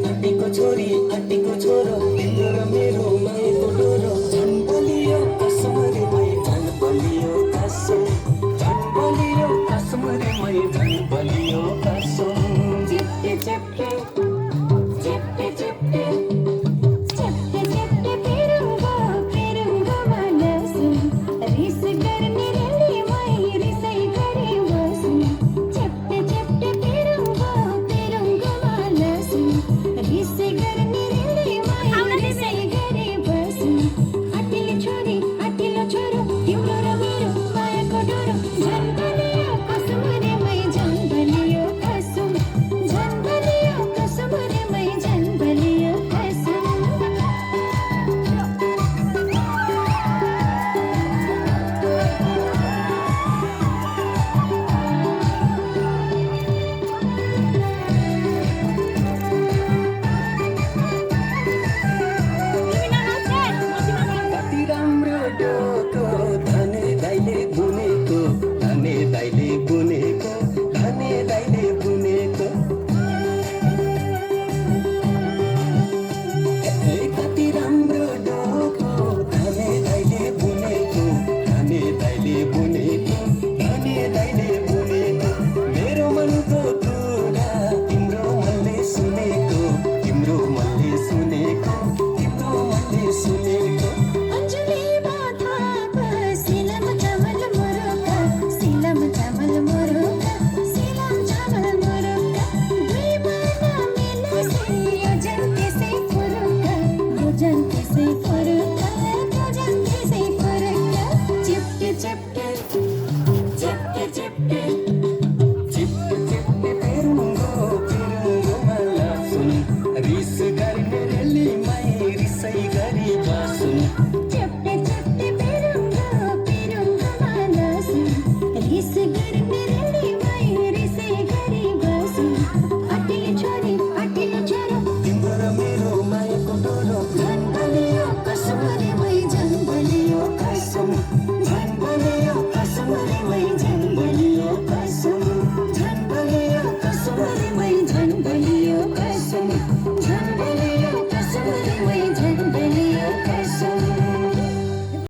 आँटीको छोरी आँटीको छोरो तिम्रो र मेरो मायाको डोरो झन् बलियो कसम रे मै झन् बलियो कसम झन् बलियो कसम रे मै झन् बलियो कसम चिप्टे चिप्टे चिप्टे चिप्टे चप्टे चप्टे पेरुंगो मनसुन रिस गर्ने रेली मै रिसै गरे बसुन चप्टे चप्टे पेरुंगो मनसुन रिस गर्ने रेली मै रिसै गरे बसुन आटिलो छोरो तिम्रो र मेरो मायाको डोरो झन् बलियो कसम रे मै झन् बलियो कसम झन् बलियो कसम रे मै झन् बलियो कसम कति राम्रो डोको धने दाइले बुनेको धने दाइले बुनेको धने दाइले बुनेको कति राम्रो डोको धने दाइले बुनेको धने दाइले बुनेको धने दाइले बुनेको मेरो मनको कुरा तिम्रो मनले सुनेको तिम्रो मनले सुनेको तिम्रो मनले सुनेको अंजलि बाधाको सिलम चामल मुरुका सिलम चामल मुरुका सिलम चामल मुरुका दुई बना मिले से यो जन त्यसै फुरुका यो जन त्यसै